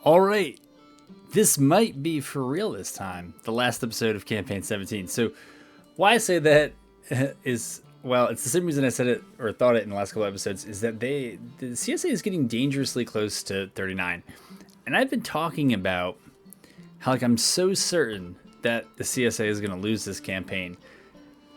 All right, this might be for real this time, the last episode of Campaign 17. So why I say that is, well, it's the same reason I said it or thought it in the last couple episodes, is that the CSA is getting dangerously close to 39. And I've been talking about how I'm so certain that the CSA is going to lose this campaign.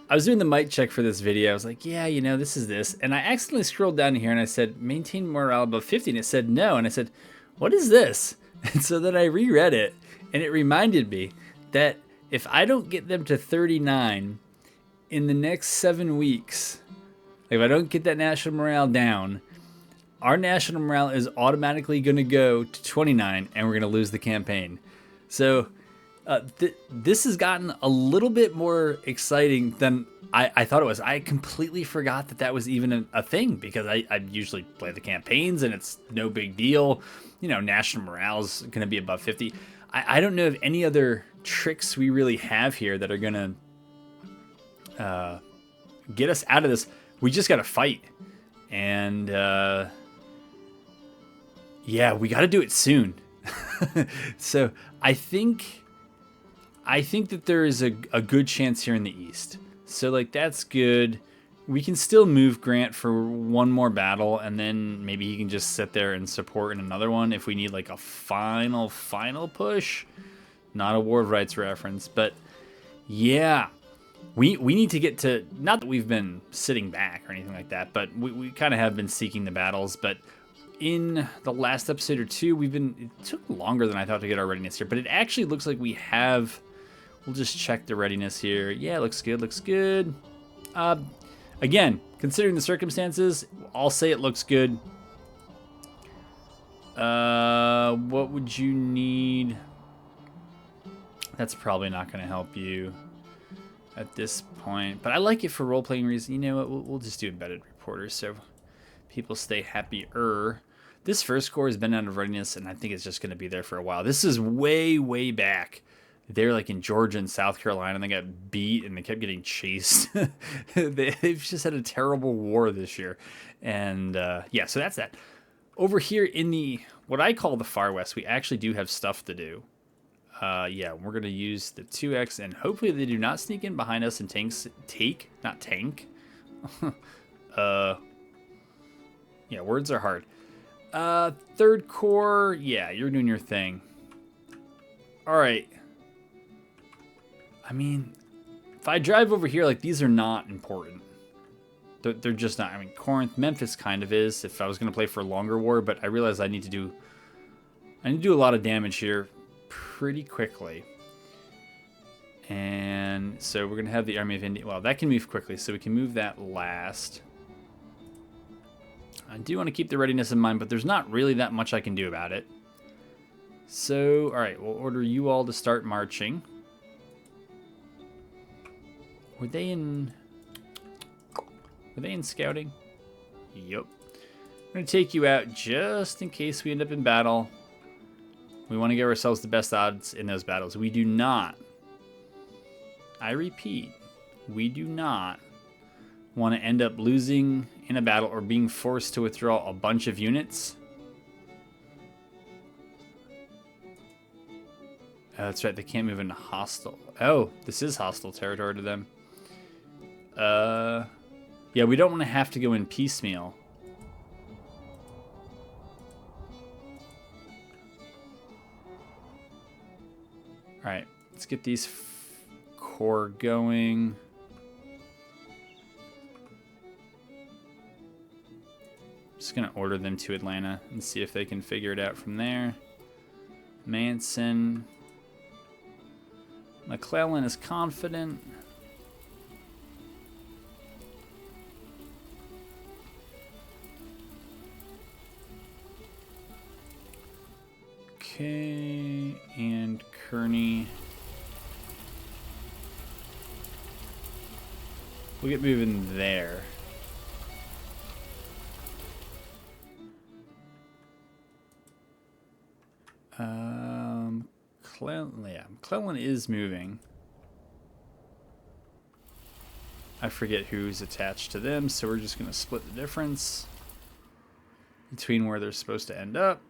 I was doing the mic check for this video. I was like, yeah, this is this. And I accidentally scrolled down here and I said, maintain morale above 50. And it said no. And I said, what is this? And so then I reread it, and it reminded me that if I don't get them to 39 in the next 7 weeks, if I don't get that national morale down, our national morale is automatically going to go to 29, and we're going to lose the campaign. So this has gotten a little bit more exciting than I thought it was. I completely forgot that was even a thing, because I usually play the campaigns, and it's no big deal. National morale is going to be above 50. I don't know of any other tricks we really have here that are going to get us out of this. We just got to fight. And yeah, we got to do it soon. So I think that there is a good chance here in the East. So that's good. We can still move Grant for one more battle, and then maybe he can just sit there and support in another one if we need a final push. Not a War of Rights reference, but yeah, we need to get to, not that we've been sitting back or anything like that, but we kind of have been seeking the battles. But in the last episode or two, it took longer than I thought to get our readiness here, but it actually looks like we have. We'll just check the readiness here. Yeah, looks good. Again, considering the circumstances, I'll say it looks good. What would you need? That's probably not going to help you at this point, but I like it for role-playing reasons. You know what? We'll just do embedded reporters so people stay happier. This first corps has been out of readiness, and I think it's just going to be there for a while. This is way back. They're in Georgia and South Carolina, and they got beat, and they kept getting chased. They've just had a terrible war this year. And yeah, so that's that. Over here in what I call the far west, we actually do have stuff to do. Yeah, we're going to use the 2X, and hopefully they do not sneak in behind us and not tank. Yeah, words are hard. Third corps, yeah, you're doing your thing. All right. I mean, if I drive over here, these are not important. They're just not. I mean, Corinth, Memphis kind of is if I was going to play for a longer war, but I realize I need to do a lot of damage here pretty quickly. And so we're going to have the Army of India. Well, that can move quickly, so we can move that last. I do want to keep the readiness in mind, but there's not really that much I can do about it. So, all right, we'll order you all to start marching. Were they in scouting? Yep. I'm going to take you out just in case we end up in battle. We want to give ourselves the best odds in those battles. We do not, I repeat, we do not want to end up losing in a battle or being forced to withdraw a bunch of units. Oh, that's right, they can't move into hostile. Oh, this is hostile territory to them. Yeah, we don't want to have to go in piecemeal. All right, let's get these corps going. Just gonna order them to Atlanta and see if they can figure it out from there. Manson. McClellan is confident. Okay, and Kearney. We'll get moving there. McClellan is moving. I forget who's attached to them, so we're just going to split the difference between where they're supposed to end up.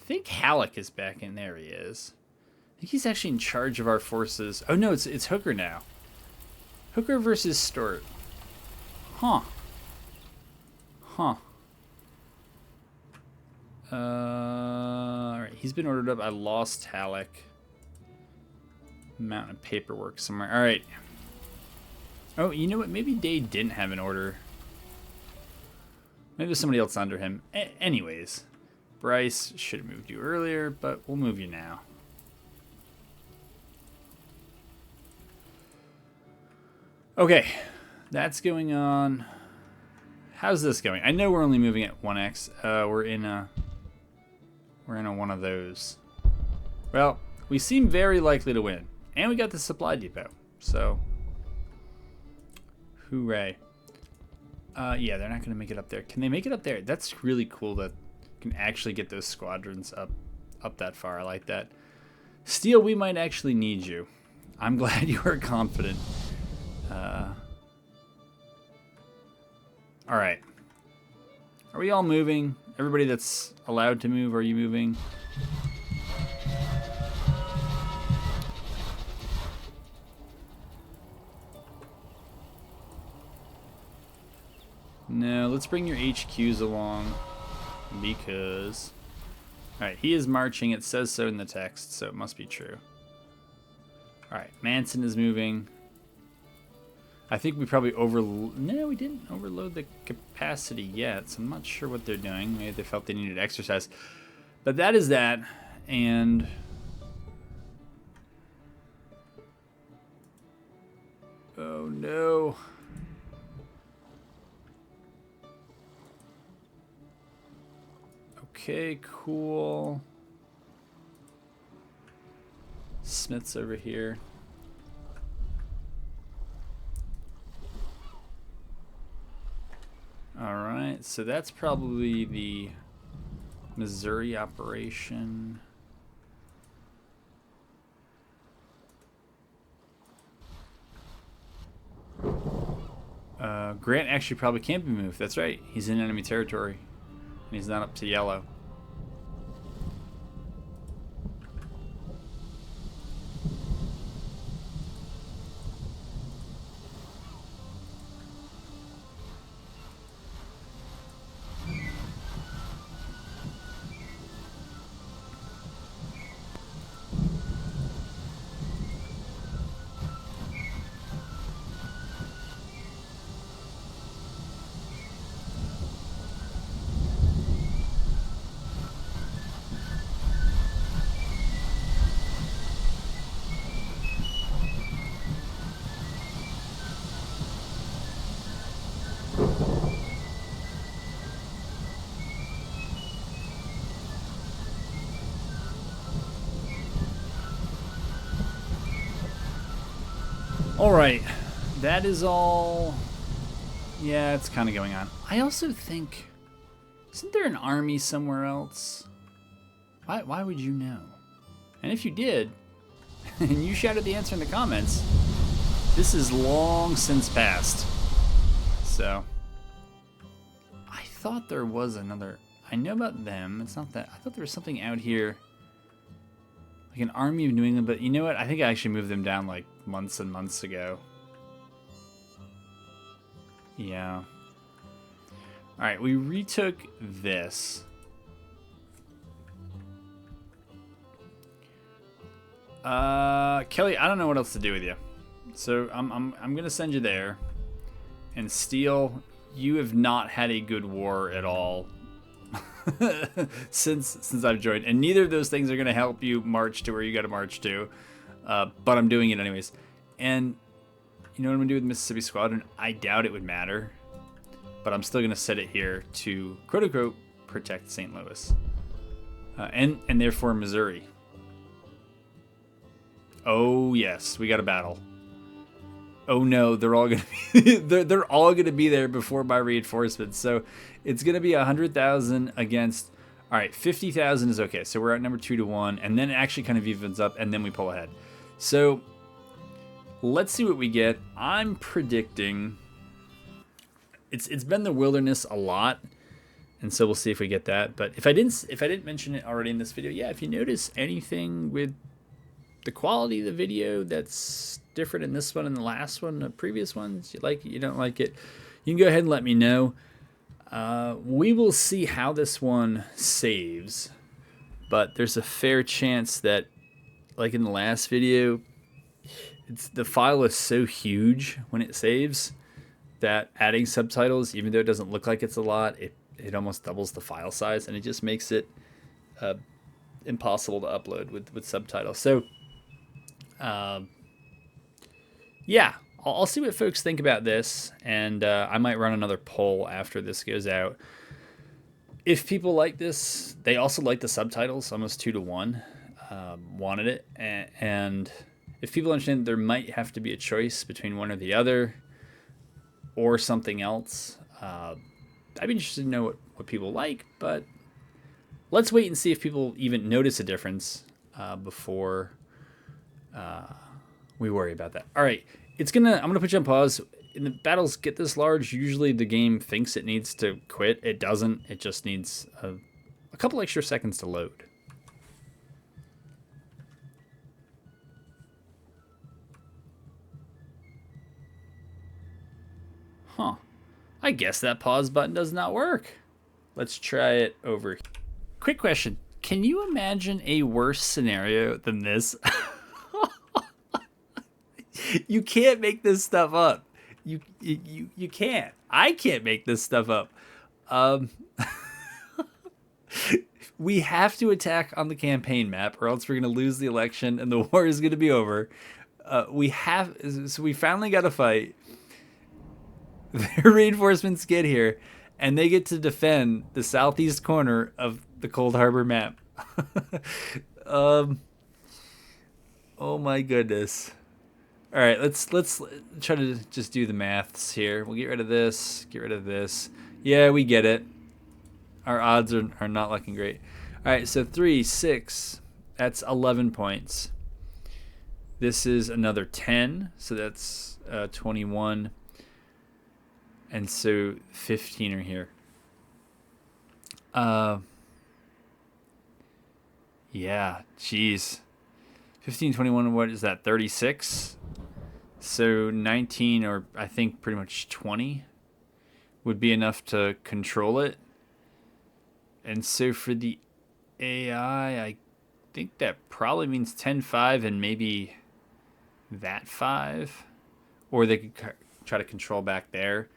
I think Halleck is back in there. He is. I think he's actually in charge of our forces. Oh no, it's Hooker now. Hooker versus Stuart. Huh. Huh. Alright, he's been ordered up. I lost Halleck. Mountain of paperwork somewhere. Alright. Oh, you know what? Maybe Dade didn't have an order. Maybe there's somebody else under him. Anyways, Bryce should have moved you earlier, but we'll move you now. Okay, that's going on. How's this going? I know we're only moving at 1x. We're in a one of those. Well, we seem very likely to win, and we got the supply depot. So, hooray! Yeah, they're not going to make it up there. Can they make it up there? That's really cool that can actually get those squadrons up that far. I like that. Steele, we might actually need you. I'm glad you are confident. All right. Are we all moving? Everybody that's allowed to move, are you moving? No, let's bring your HQs along because... Alright, he is marching. It says so in the text, so it must be true. Alright, Manson is moving. I think we probably No, we didn't overload the capacity yet, so I'm not sure what they're doing. Maybe they felt they needed exercise. But that is that, and... Oh, no. Okay, cool. Smith's over here. Alright, so that's probably the Missouri operation. Grant actually probably can't be moved. That's right. He's in enemy territory. And he's not up to yellow. Alright, that is all. Yeah, it's kind of going on. I also think, isn't there an army somewhere else? Why would you know? And if you did, and you shouted the answer in the comments, this is long since past. So, I thought there was another. I know about them. It's not that. I thought there was something out here. Like an army of New England, but you know what? I think I actually moved them down like months and months ago. Yeah. Alright, we retook this. Kelly, I don't know what else to do with you. So I'm gonna send you there. And Steele, you have not had a good war at all. since I've joined, and neither of those things are going to help you march to where you got to march to, but I'm doing it anyways. And you know what I'm going to do with Mississippi Squadron? I doubt it would matter, but I'm still going to set it here to quote unquote protect St. Louis, and therefore Missouri. Oh yes, we got a battle. Oh no, they're all gonna be they're all gonna be there before my reinforcements. So it's gonna be 100,000 against. All right, 50,000 is okay. So we're at number 2-1, and then it actually kind of evens up, and then we pull ahead. So let's see what we get. I'm predicting it's been the wilderness a lot, And so we'll see if we get that. But if I didn't mention it already in this video, yeah, if you notice anything with the quality of the video that's different in this one and the last one, the previous ones, you like it, you don't like it, you can go ahead and let me know. We will see how this one saves, but there's a fair chance that, like in the last video, the file is so huge when it saves that adding subtitles, even though it doesn't look like it's a lot, it almost doubles the file size, and it just makes it impossible to upload with subtitles. So, yeah, I'll see what folks think about this, and I might run another poll after this goes out. If people like this, they also like the subtitles, almost 2-to-1, wanted it, and if people understand there might have to be a choice between one or the other, or something else, I'd be interested to know what people like, but let's wait and see if people even notice a difference before we worry about that. All right, I'm gonna put you on pause. In the battles get this large, usually the game thinks it needs to quit. It doesn't. It just needs a couple extra seconds to load. Huh. I guess that pause button does not work. Let's try it over. Quick question. Can you imagine a worse scenario than this? You can't make this stuff up. You can't. I can't make this stuff up. We have to attack on the campaign map, or else we're going to lose the election and the war is going to be over. So we finally got to fight. Their reinforcements get here, and they get to defend the southeast corner of the Cold Harbor map. Oh my goodness. All right, let's try to just do the maths here. We'll get rid of this, get rid of this. Yeah, we get it. Our odds are not looking great. All right, so 3, 6, that's 11 points. This is another 10, so that's 21. And so 15 are here. Yeah, geez. 15, 21, what is that, 36? So 19, or I think pretty much 20, would be enough to control it. And so for the AI, I think that probably means 10, 5, and maybe that 5. Or they could try to control back there.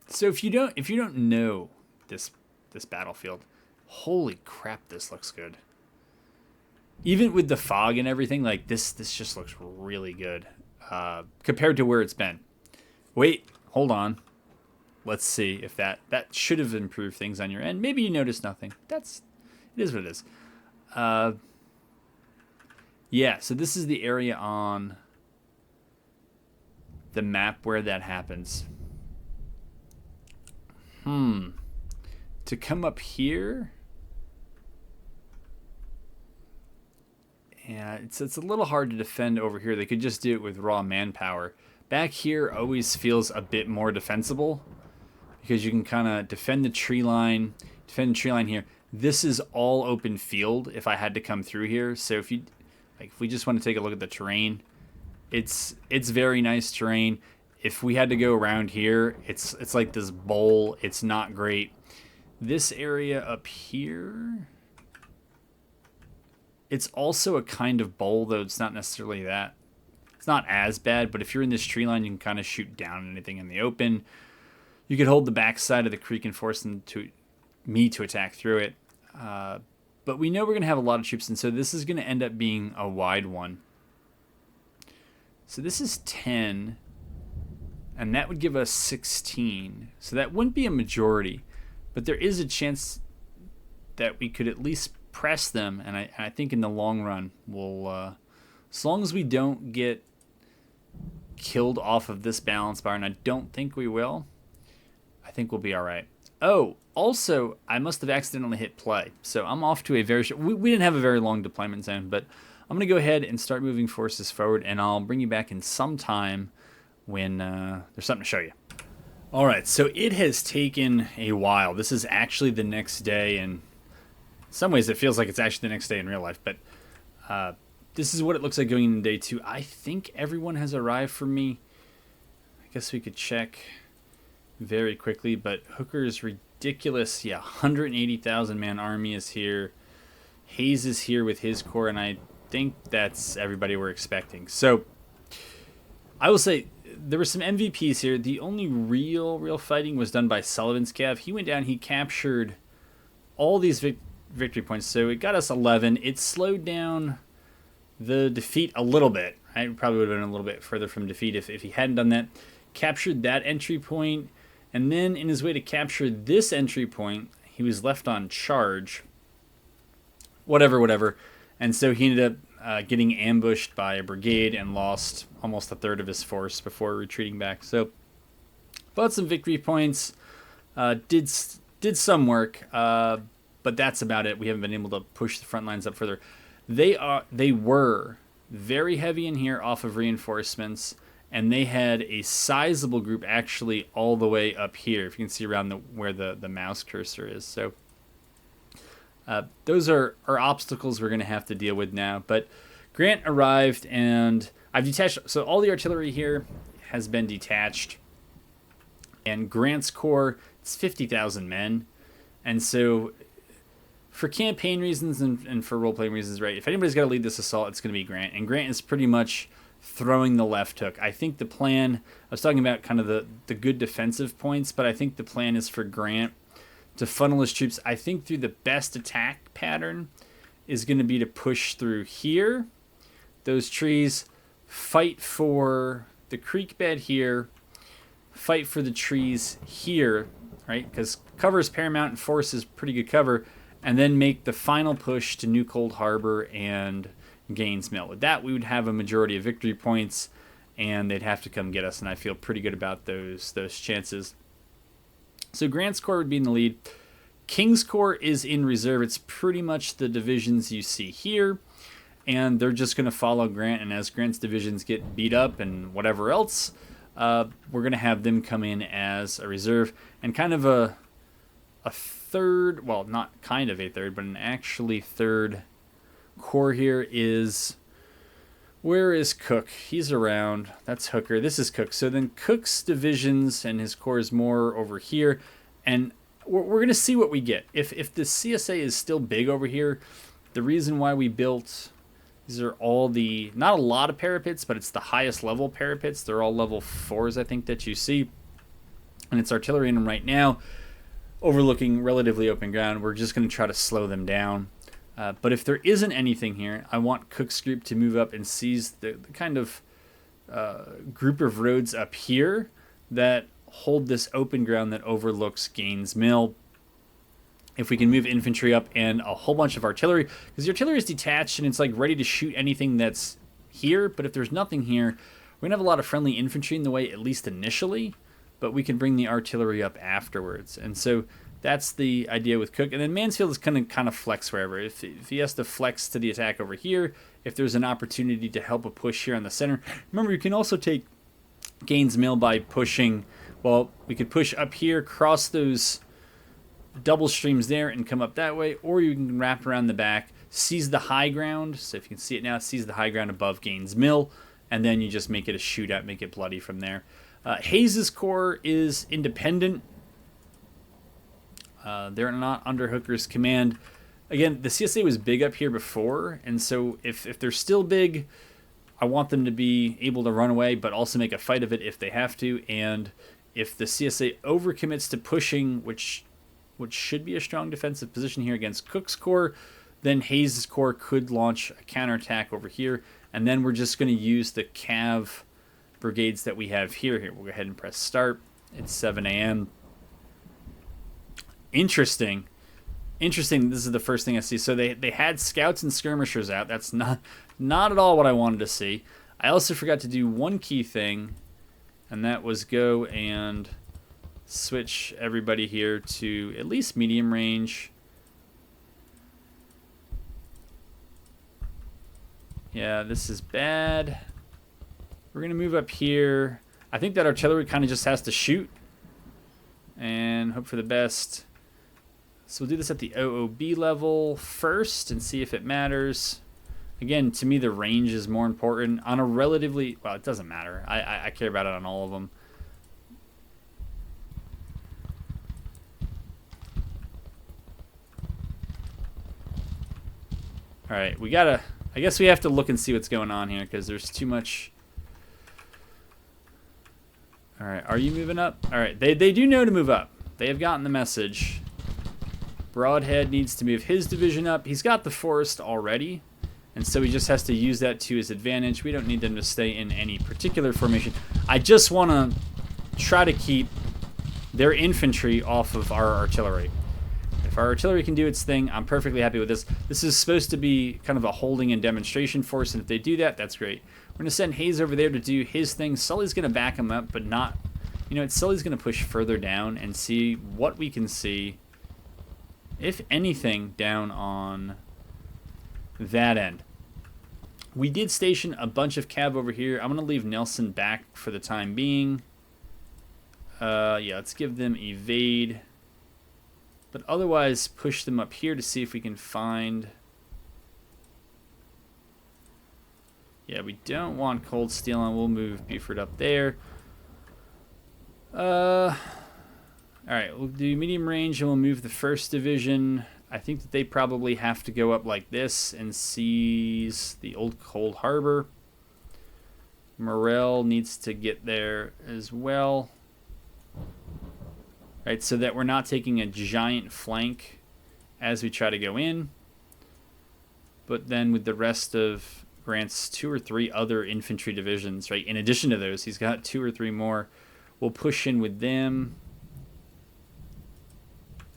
So if you don't know this battlefield, holy crap, this looks good. Even with the fog and everything, like this just looks really good compared to where it's been. Wait, hold on. Let's see if that should have improved things on your end. Maybe you noticed nothing. It is what it is. Yeah, so this is the area on the map where that happens. To come up here, yeah, it's a little hard to defend over here. They could just do it with raw manpower. Back here always feels a bit more defensible because you can kind of defend the tree line here. This is all open field if I had to come through here. So if we just want to take a look at the terrain, it's very nice terrain. If we had to go around here, it's like this bowl. It's not great. This area up here, it's also a kind of bowl, though it's not necessarily that. It's not as bad, but if you're in this tree line, you can kind of shoot down anything in the open. You could hold the back side of the creek and force them to attack through it. But we know we're going to have a lot of troops, and so this is going to end up being a wide one. So this is 10, and that would give us 16. So that wouldn't be a majority, but there is a chance that we could at least press them, and I think in the long run, we'll, as long as we don't get killed off of this balance bar, and I don't think we will, I think we'll be all right. Oh, also, I must have accidentally hit play, so I'm off to a very short... We didn't have a very long deployment zone, but I'm going to go ahead and start moving forces forward, and I'll bring you back in some time when there's something to show you. All right, so it has taken a while. This is actually the next day, and in some ways it feels like it's actually the next day in real life, but this is what it looks like going into day 2. I think everyone has arrived for me. I guess we could check very quickly, but Hooker's ridiculous. Yeah, 180,000 man army is here. Hayes is here with his corps, and I think that's everybody we're expecting. So I will say there were some MVPs here. The only real fighting was done by Sullivan's Cav. He went down, he captured all these victory points. So it got us 11. It slowed down the defeat a little bit. I probably would have been a little bit further from defeat if he hadn't done that. Captured that entry point, and then in his way to capture this entry point, he was left on charge. Whatever. And so he ended up getting ambushed by a brigade and lost almost a third of his force before retreating back. So, bought some victory points, did some work, but that's about it. We haven't been able to push the front lines up further. They were very heavy in here off of reinforcements, and they had a sizable group actually all the way up here. If you can see around where the mouse cursor is. So those are obstacles we're going to have to deal with now. But Grant arrived, and I've detached. So all the artillery here has been detached. And Grant's corps, it's 50,000 men. And so for campaign reasons and for role-playing reasons, right, if anybody's got to lead this assault, it's going to be Grant. And Grant is pretty much throwing the left hook. I think the plan, I was talking about kind of the good defensive points, but I think the plan is for Grant to funnel his troops. I think through the best attack pattern is going to be to push through here, those trees, fight for the creek bed here, fight for the trees here, right? Because cover is paramount and force is pretty good cover, and then make the final push to New Cold Harbor and Gaines Mill. With that, we would have a majority of victory points, and they'd have to come get us, and I feel pretty good about those chances. So Grant's corps would be in the lead. King's corps is in reserve. It's pretty much the divisions you see here, and they're just going to follow Grant, and as Grant's divisions get beat up and whatever else, we're going to have them come in as a reserve, and kind of a third, well, not kind of a third, but an actually third corps here is, where is Cook? He's around. That's Hooker. This is Cook. So then Cook's divisions and his corps is more over here, and we're going to see what we get. If the CSA is still big over here, the reason why we built, these are all the, not a lot of parapets, but it's the highest level parapets. They're all level 4s, I think, that you see, and it's artillery in them right now, overlooking relatively open ground. We're just going to try to slow them down. But if there isn't anything here, I want Cook's group to move up and seize the kind of group of roads up here that hold this open ground that overlooks Gaines Mill. If we can move infantry up and a whole bunch of artillery, because the artillery is detached and it's like ready to shoot anything that's here, but if there's nothing here, we're going to have a lot of friendly infantry in the way, at least initially, but we can bring the artillery up afterwards. And so that's the idea with Cook. And then Mansfield is going to kind of flex wherever. If he has to flex to the attack over here, if there's an opportunity to help a push here on the center. Remember, you can also take Gaines Mill by pushing, well, we could push up here, cross those double streams there and come up that way, or you can wrap around the back, seize the high ground. So if you can see it now, seize the high ground above Gaines Mill, and then you just make it a shootout, make it bloody from there. Hayes's corps is independent. They're not under Hooker's command. Again, the CSA was big up here before, and so if they're still big, I want them to be able to run away, but also make a fight of it if they have to. And if the CSA overcommits to pushing, which should be a strong defensive position here against Cook's corps, then Hayes' corps could launch a counterattack over here, and then we're just going to use the Cav brigades that we have here. We'll go ahead and press start. It's 7 a.m. Interesting. This is the first thing I see. So they had scouts and skirmishers out. That's not at all what I wanted to see. I also forgot to do one key thing, and that was go and switch everybody here to at least medium range. Yeah, this is bad. We're going to move up here. I think that artillery kind of just has to shoot. and hope for the best. So we'll do this at the OOB level first and see if it matters. Again, to me, the range is more important. On a relatively... Well, it doesn't matter. I care about it on all of them. Alright, we gotta... I guess we have to look and see what's going on here, because there's too much... Alright, are you moving up? Alright, they do know to move up. They have gotten the message. Broadhead needs to move his division up. He's got the forest already, and so he just has to use that to his advantage. We don't need them to stay in any particular formation. I just want to try to keep their infantry off of our artillery. If our artillery can do its thing, I'm perfectly happy with this. This is supposed to be kind of a holding and demonstration force, and if they do that, that's great. We're going to send Hayes over there to do his thing. Sully's going to back him up, but not... You know, Sully's going to push further down and see what we can see, if anything, down on that end. We did station a bunch of cav over here. I'm going to leave Nelson back for the time being. Yeah, let's give them evade. But otherwise, push them up here to see if we can find... Yeah, we don't want Cold Steel, and we'll move Buford up there. Alright, we'll do medium range, and we'll move the 1st Division. I think that they probably have to go up like this and seize the old Cold Harbor. Morrell needs to get there as well. Right, so that we're not taking a giant flank as we try to go in. But then with the rest of Grant's 2 or 3 other infantry divisions, right, in addition to those, he's got 2 or 3 more. We'll push in with them.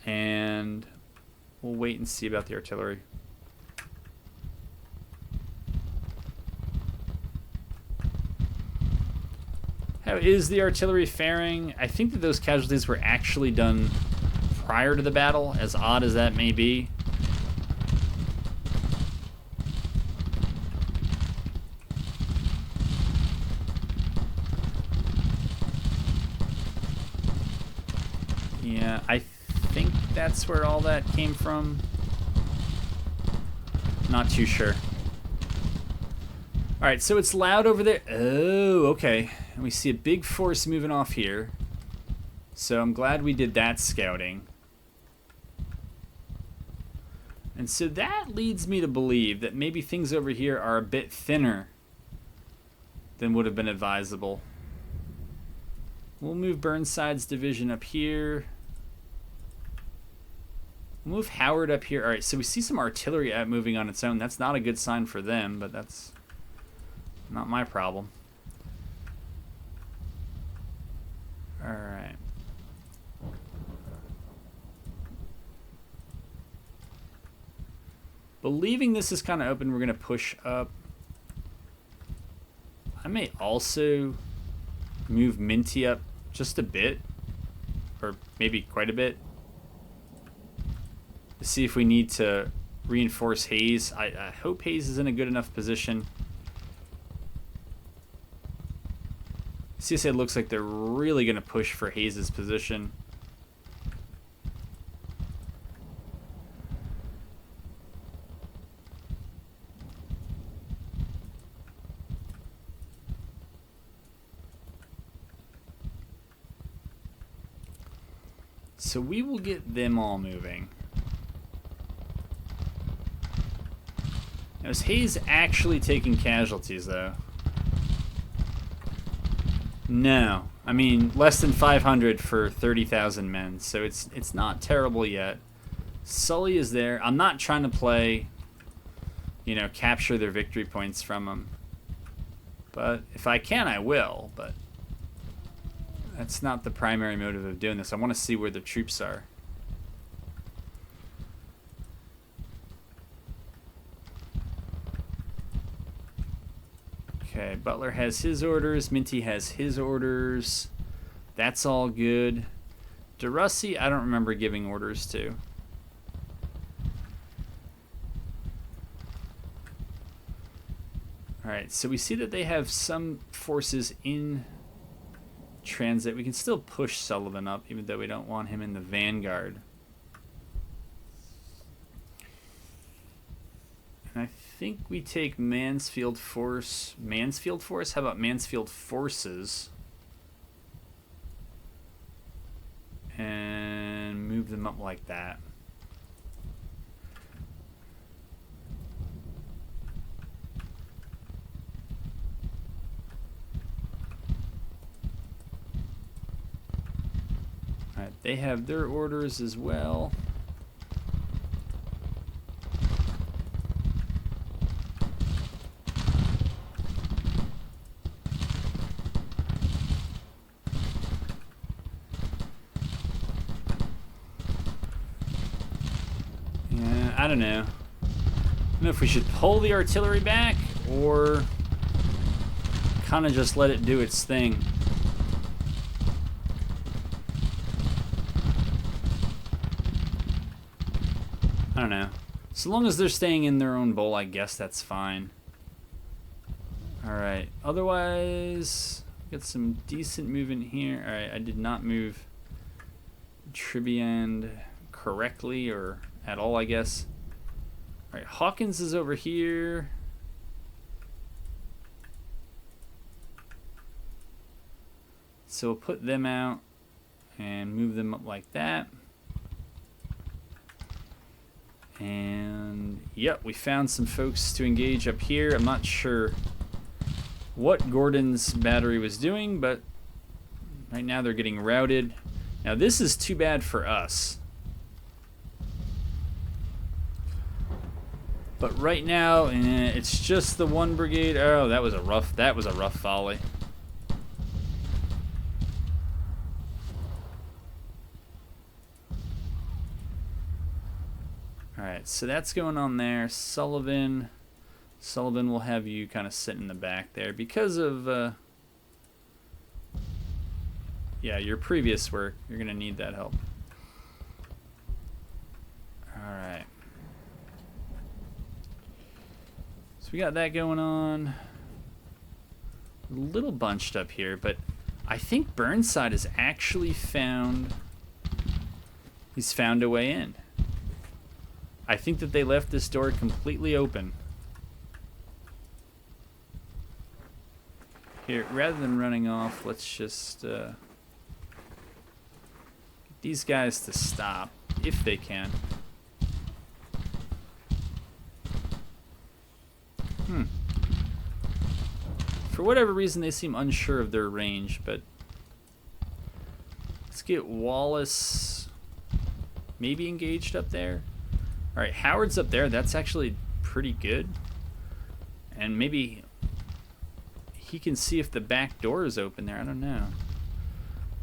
And we'll wait and see about the artillery. How is the artillery faring? I think that those casualties were actually done prior to the battle, as odd as that may be. Yeah, I think that's where all that came from. Not too sure. Alright, so it's loud over there. Oh, okay. And we see a big force moving off here. So I'm glad we did that scouting. And so that leads me to believe that maybe things over here are a bit thinner than would have been advisable. We'll move Burnside's division up here. We'll move Howard up here. Alright, so we see some artillery out moving on its own. That's not a good sign for them, but that's not my problem. Alright. Believing this is kind of open, we're going to push up. I may also move Minty up just a bit, or maybe quite a bit, to see if we need to reinforce Hayes. I hope Hayes is in a good enough position. CSA looks like they're really going to push for Hayes' position. So we will get them all moving. Now, is Hayes actually taking casualties, though? No. I mean, less than 500 for 30,000 men, so it's not terrible yet. Sully is there. I'm not trying to play, you know, capture their victory points from them. But if I can, I will, but that's not the primary motive of doing this. I want to see where the troops are. Okay, Butler has his orders. Minty has his orders. That's all good. DeRussi, I don't remember giving orders to. Alright, so we see that they have some forces in transit. We can still push Sullivan up, even though we don't want him in the vanguard. And I think we take Mansfield Force. Mansfield Force? How about Mansfield Forces? And move them up like that. Alright, they have their orders as well. I don't know. I don't know if we should pull the artillery back or kind of just let it do its thing. I don't know. So long as they're staying in their own bowl, I guess that's fine. Alright. Otherwise, get some decent movement here. Alright, I did not move Tribiand correctly or at all, I guess. Alright, Hawkins is over here. So we'll put them out and move them up like that. And yep, we found some folks to engage up here. I'm not sure what Gordon's battery was doing, but right now they're getting routed. Now this is too bad for us. But right now, it's just the one brigade. Oh, that was a rough volley. All right, so that's going on there. Sullivan will have you kind of sit in the back there because of yeah, your previous work. You're gonna need that help. All right. We got that going on. A little bunched up here, but I think Burnside has actually found... He's found a way in. I think that they left this door completely open. Here, rather than running off, let's just get these guys to stop, if they can. For whatever reason, they seem unsure of their range, but let's get Wallace maybe engaged up there. All right, Howard's up there. That's actually pretty good. And maybe he can see if the back door is open there. I don't know.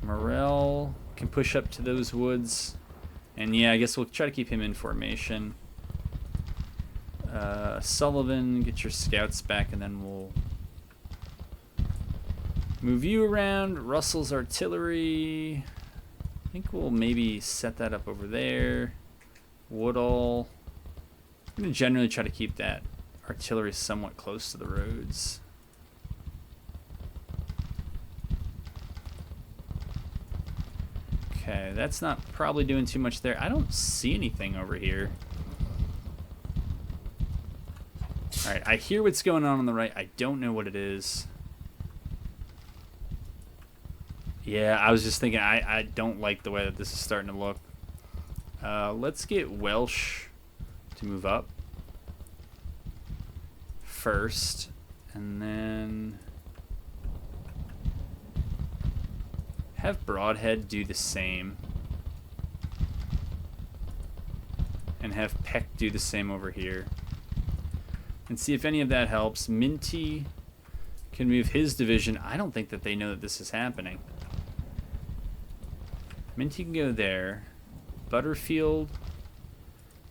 Morrell can push up to those woods. And yeah, I guess we'll try to keep him in formation. Sullivan, get your scouts back, and then we'll move you around. Russell's artillery. I think we'll maybe set that up over there. Woodall. I'm going to generally try to keep that artillery somewhat close to the roads. Okay, that's not probably doing too much there. I don't see anything over here. Alright, I hear what's going on the right. I don't know what it is. Yeah, I was just thinking, I don't like the way that this is starting to look. Let's get Welsh to move up first, and then have Broadhead do the same, and have Peck do the same over here, and see if any of that helps. Minty can move his division. I don't think that they know that this is happening. Minty can go there. Butterfield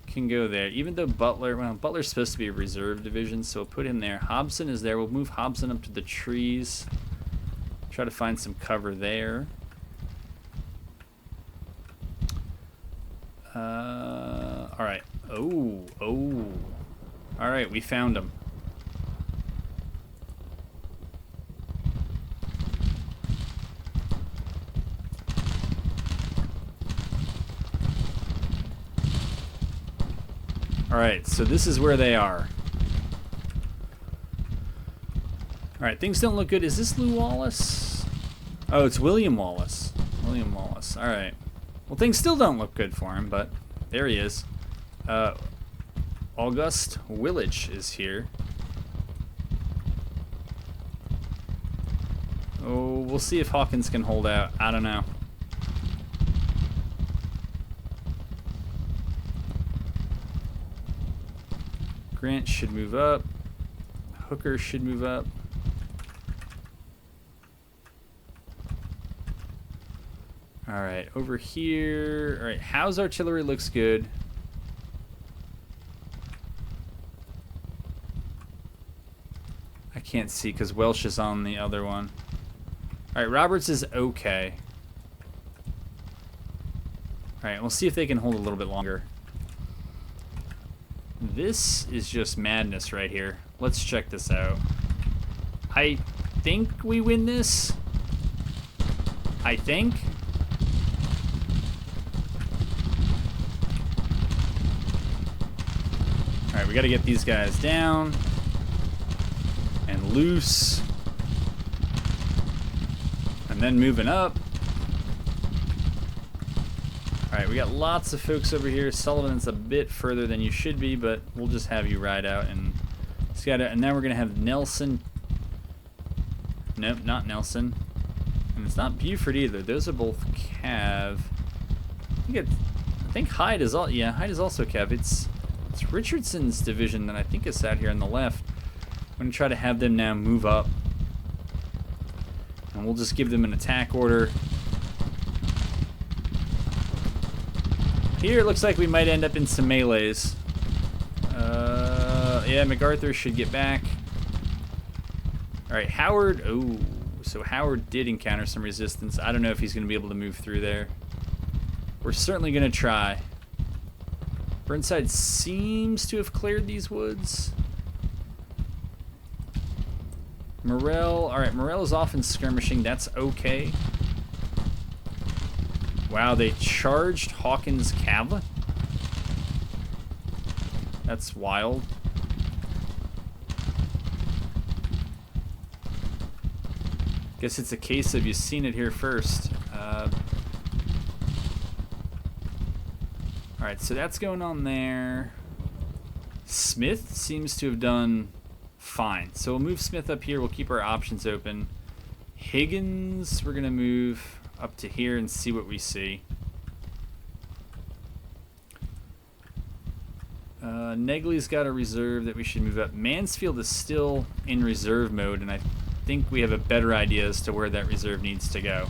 can go there. Even though Butler's supposed to be a reserve division, so we'll put him there. Hobson is there. We'll move Hobson up to the trees. Try to find some cover there. All right. Oh. All right, we found him. Alright, so this is where they are. Alright, things don't look good. Is this Lew Wallace? Oh, it's William Wallace. William Wallace. Alright. Well, things still don't look good for him, but there he is. August Willage is here. Oh, we'll see if Hawkins can hold out. I don't know. Grant should move up. Hooker should move up. Alright, over here. Alright, Howe's artillery looks good. I can't see because Welsh is on the other one. Alright, Roberts is okay. Alright, we'll see if they can hold a little bit longer. This is just madness right here. Let's check this out. I think we win this. I think. Alright, we gotta get these guys down and loose. And then moving up. Alright, we got lots of folks over here. Sullivan's a bit further than you should be, but we'll just have you ride out and scout out. And now we're gonna have Nelson. Nope, not Nelson. And it's not Buford either. Those are both Cav. I think Hyde is all. Yeah, Hyde is also Cav. It's Richardson's division that I think is out here on the left. I'm gonna try to have them now move up, and we'll just give them an attack order. Here it looks like we might end up in some melees. Yeah, MacArthur should get back. Alright, Howard. Oh, so Howard did encounter some resistance. I don't know if he's going to be able to move through there. We're certainly going to try. Burnside seems to have cleared these woods. Morrell. Alright, Morrell is off in skirmishing. That's okay. Wow, they charged Hawkins' cav. That's wild. Guess it's a case of you seen it here first. Alright, so that's going on there. Smith seems to have done fine. So we'll move Smith up here. We'll keep our options open. Higgins, we're going to move up to here and see what we see. Negley's got a reserve that we should move up. Mansfield is still in reserve mode, and I think we have a better idea as to where that reserve needs to go.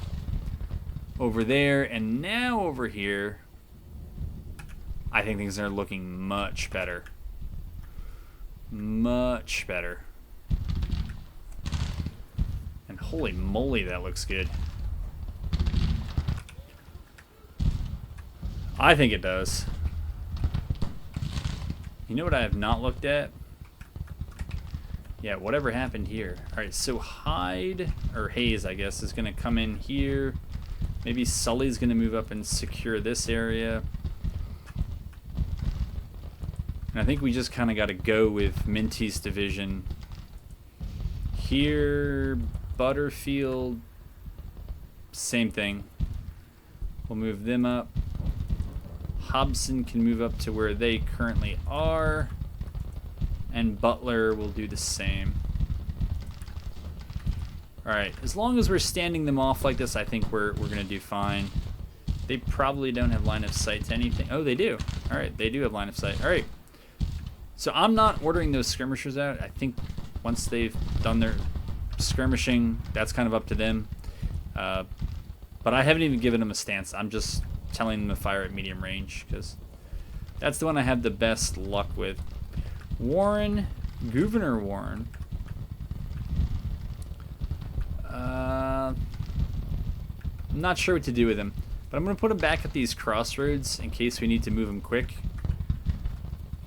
Over there, and now over here, I think things are looking much better. Much better. And holy moly, that looks good. I think it does. You know what I have not looked at? Yeah, whatever happened here. Alright, so Hyde, or Hayes, I guess, is going to come in here. Maybe Sully's going to move up and secure this area. And I think we just kind of got to go with Minty's division. Here, Butterfield, same thing. We'll move them up. Hobson can move up to where they currently are. And Butler will do the same. Alright, as long as we're standing them off like this, I think we're going to do fine. They probably don't have line of sight to anything. Oh, they do. Alright, they do have line of sight. Alright. So I'm not ordering those skirmishers out. I think once they've done their skirmishing, that's kind of up to them. But I haven't even given them a stance. I'm just telling them to fire at medium range because that's the one I have the best luck with. Warren, Gouverneur Warren. I'm not sure what to do with him, but I'm going to put him back at these crossroads in case we need to move him quick.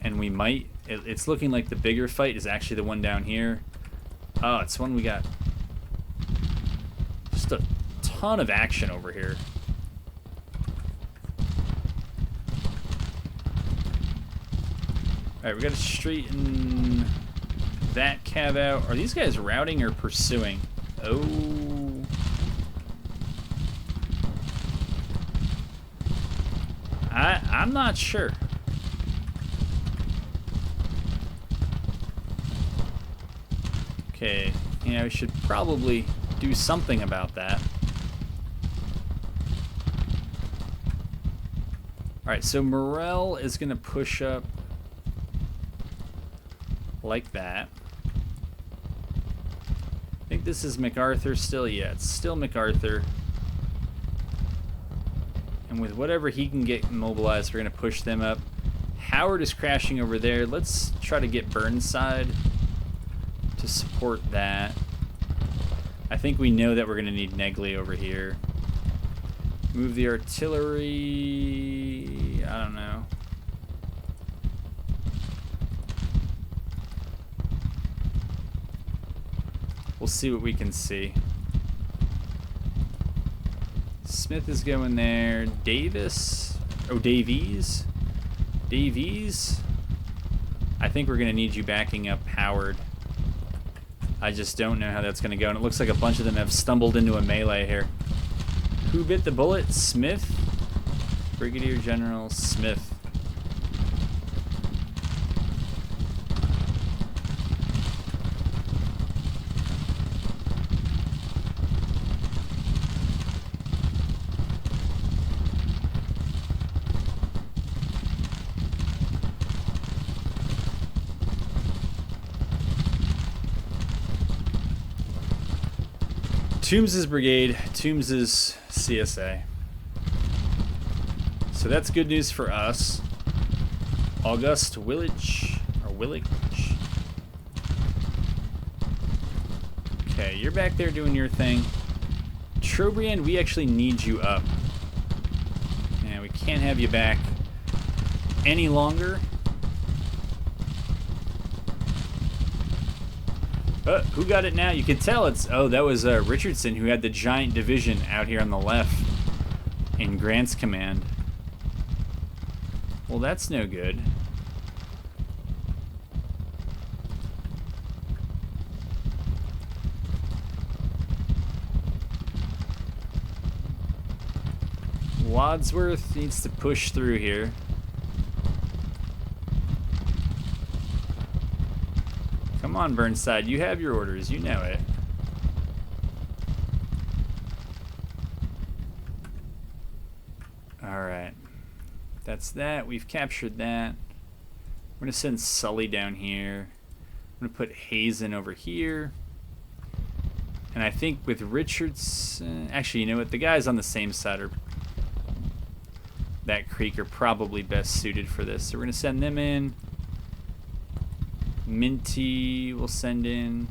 And we might. It's looking like the bigger fight is actually the one down here. Oh, it's one we got. Just a ton of action over here. Alright, we gotta straighten that cav out. Are these guys routing or pursuing? Oh. I'm not sure. Okay, yeah, we should probably do something about that. Alright, so Morrell is going to push up like that. I think this is MacArthur still. Yeah, it's still MacArthur. And with whatever he can get mobilized, we're going to push them up. Howard is crashing over there. Let's try to get Burnside to support that. I think we know that we're going to need Negley over here. Move the artillery. I don't know. We'll see what we can see. Smith is going there. Davis. Oh, Davies. Davies. I think we're going to need you backing up Howard. I just don't know how that's going to go. And it looks like a bunch of them have stumbled into a melee here. Who bit the bullet? Smith? Brigadier General Smith. Toombs's brigade, Toombs's CSA. So that's good news for us. August Willich, or Willich. Okay, you're back there doing your thing. Trobriand, we actually need you up. And we can't have you back any longer. Who got it now? You can tell it's... Oh, that was Richardson who had the giant division out here on the left in Grant's command. Well, that's no good. Wadsworth needs to push through here. Come on, Burnside. You have your orders. You know it. Alright. That's that. We've captured that. We're going to send Sully down here. I'm going to put Hazen over here. And I think with Richards... actually, you know what? The guys on the same side are... that creek are probably best suited for this. So we're going to send them in. Minty will send in.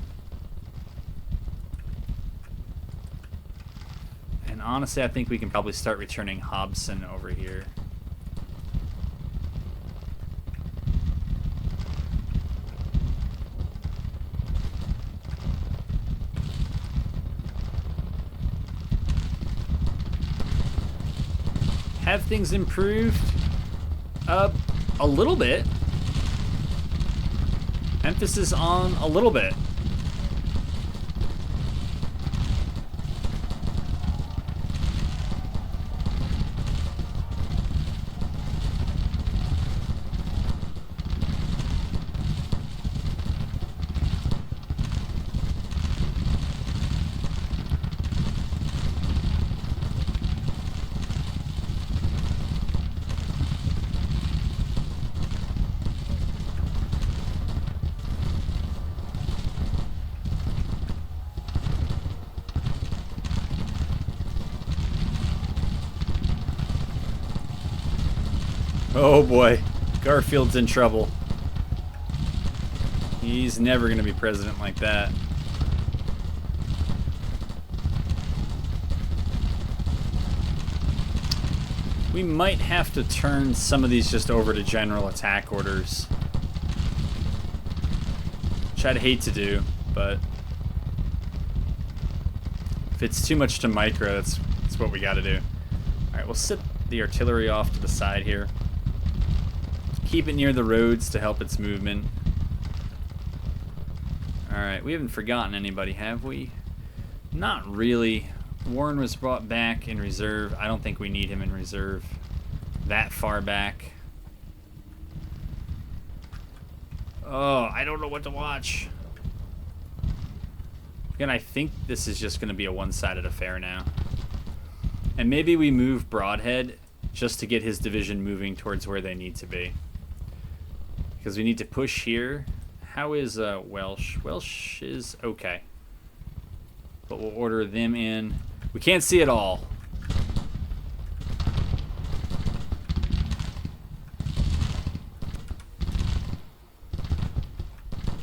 And honestly, I think we can probably start returning Hobson over here. Have things improved? A little bit. Emphasis on a little bit. Oh boy, Garfield's in trouble. He's never going to be president like that. We might have to turn some of these just over to general attack orders. Which I'd hate to do, but if it's too much to micro, that's what we got to do. Alright, we'll sit the artillery off to the side here. Keep it near the roads to help its movement. Alright, we haven't forgotten anybody, have we? Not really. Warren was brought back in reserve. I don't think we need him in reserve that far back. Oh, I don't know what to watch. Again, I think this is just going to be a one-sided affair now. And maybe we move Broadhead just to get his division moving towards where they need to be. Because we need to push here. How is Welsh? Welsh is okay. But we'll order them in. We can't see it all.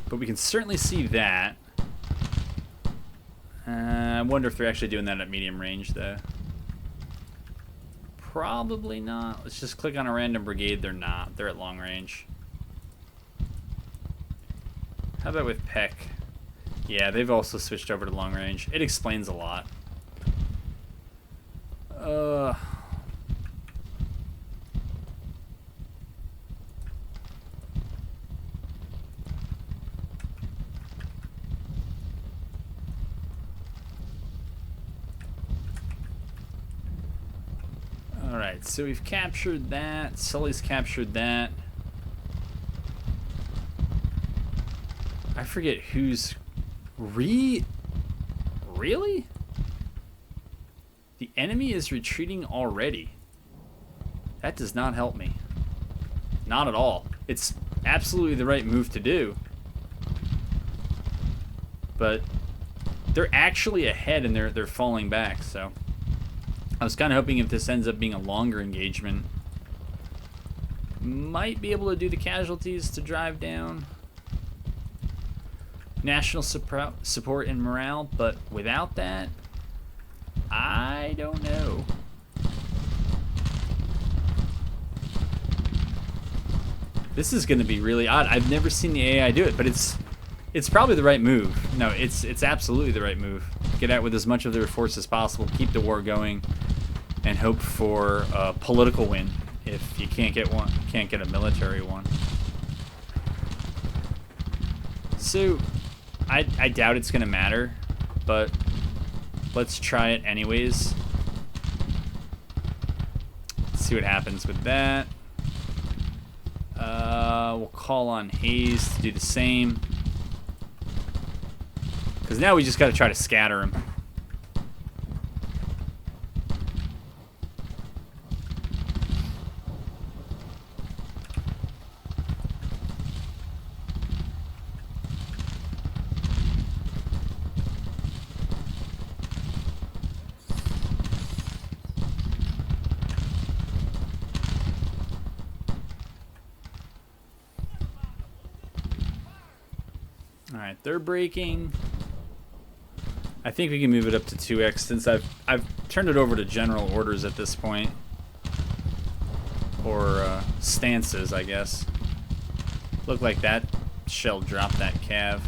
But we can certainly see that. I wonder if they're actually doing that at medium range, though. Probably not. Let's just click on a random brigade. They're not. They're at long range. How about with Peck? Yeah, they've also switched over to long range. It explains a lot. Alright, so we've captured that. Sully's captured that. I forget who's... Really? The enemy is retreating already. That does not help me. Not at all. It's absolutely the right move to do. But they're actually ahead and they're falling back, so... I was kind of hoping if this ends up being a longer engagement, might be able to do the casualties to drive down national support and morale, but without that, I don't know. This is going to be really odd. I've never seen the AI do it, but it's probably the right move. No, it's absolutely the right move. Get out with as much of their force as possible, keep the war going, and hope for a political win if you can't get one, can't get a military one. So I doubt it's gonna matter, but let's try it anyways. Let's see what happens with that. We'll call on Hayes to do the same, because now we just got to try to scatter him. Alright, they're breaking. I think we can move it up to 2x since I've turned it over to general orders at this point. Or stances, I guess. Looked like that shell dropped that cav.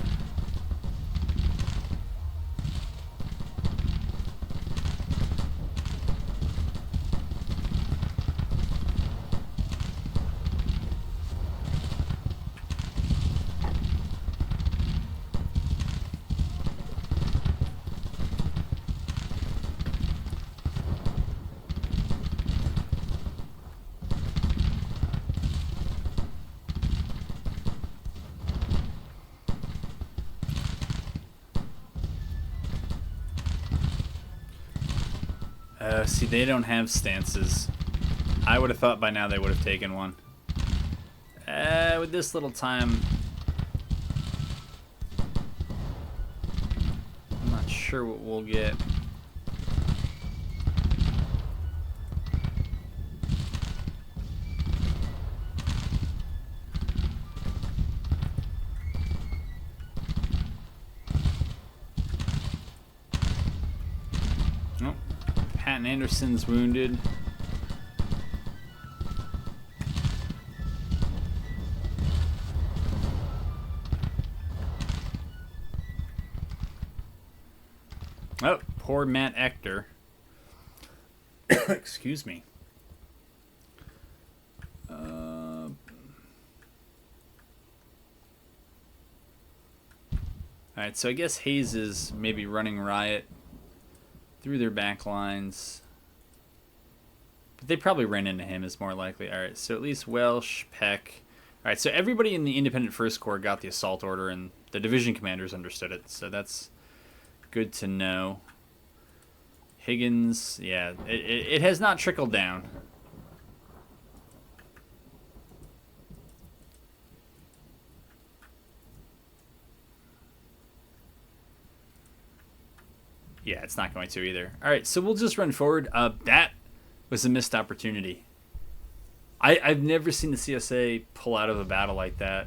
See, they don't have stances. I would have thought by now they would have taken one. With this little time, I'm not sure what we'll get. Anderson's wounded. Oh, poor Matt Ector. Excuse me. All right, so I guess Hayes is maybe running riot through their back lines. But they probably ran into him is more likely. All right, so at least Welsh, Peck. All right, so everybody in the Independent First Corps got the assault order, and the division commanders understood it. So that's good to know. Higgins, yeah, it has not trickled down. Yeah, it's not going to either. All right, so we'll just run forward. That was a missed opportunity. I've never seen the CSA pull out of a battle like that,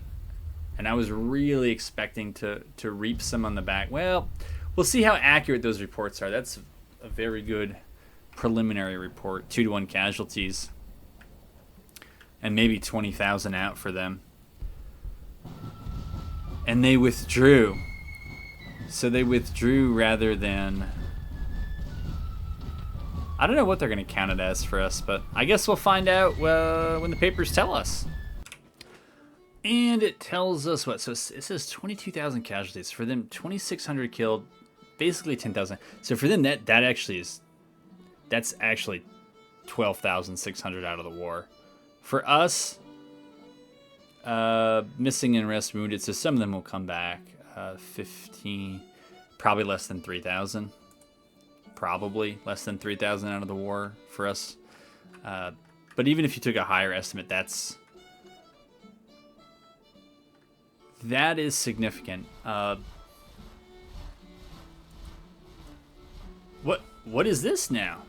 and I was really expecting to reap some on the back. Well, we'll see how accurate those reports are. That's a very good preliminary report. 2-to-1 casualties, and maybe 20,000 out for them. And they withdrew. So they withdrew rather than... I don't know what they're going to count it as for us, but I guess we'll find out when the papers tell us. And it tells us what? So it says 22,000 casualties. For them, 2,600 killed, basically 10,000. So for them, that's actually 12,600 out of the war. For us, missing and rest wounded, so some of them will come back. 15, probably less than 3,000. Probably less than 3,000 out of the war for us. But even if you took a higher estimate, that is significant. What is this now?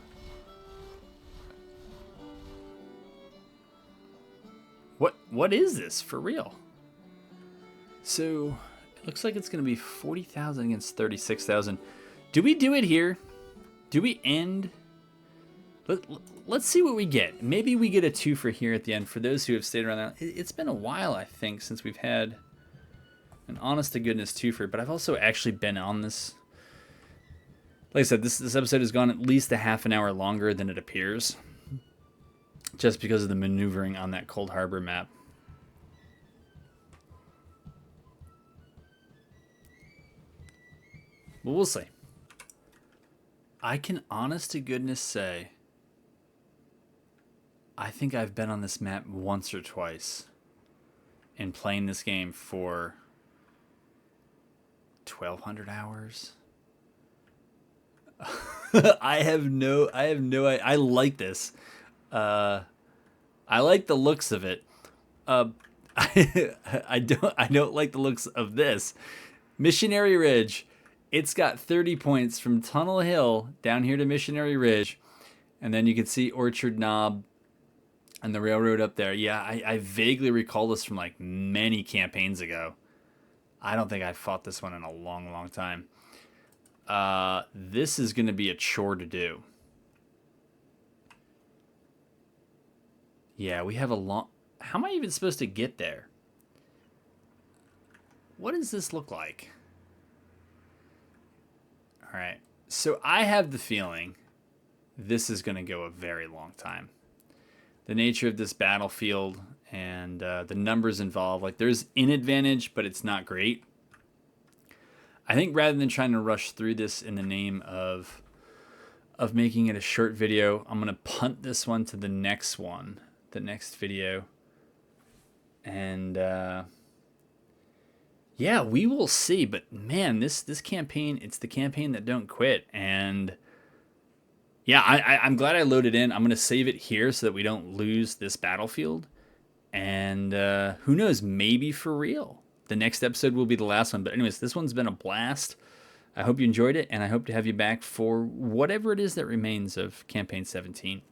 What is this for real? So it looks like it's going to be 40,000 against 36,000. Do we do it here? Do we end? Let's see what we get. Maybe we get a 2 for here at the end. For those who have stayed around that, it's been a while, I think, since we've had an honest-to-goodness 2 for. But I've also actually been on this. Like I said, this episode has gone at least a half an hour longer than it appears, just because of the maneuvering on that Cold Harbor map. But we'll see. I can honest to goodness say I think I've been on this map once or twice and playing this game for 1,200 hours. I like this. I like the looks of it. I don't like the looks of this. Missionary Ridge. It's got 30 points from Tunnel Hill down here to Missionary Ridge. And then you can see Orchard Knob and the railroad up there. Yeah, I vaguely recall this from like many campaigns ago. I don't think I fought this one in a long, long time. This is going to be a chore to do. Yeah, we have a long... How am I even supposed to get there? What does this look like? All right, so I have the feeling this is going to go a very long time. The nature of this battlefield and the numbers involved, like there's an advantage, but it's not great. I think rather than trying to rush through this in the name of making it a short video, I'm going to punt this one to the next one, the next video. And yeah, we will see. But man, this campaign, it's the campaign that don't quit. And yeah, I'm glad I loaded in. I'm going to save it here so that we don't lose this battlefield. And who knows, maybe for real. The next episode will be the last one. But anyways, this one's been a blast. I hope you enjoyed it, and I hope to have you back for whatever it is that remains of Campaign 17.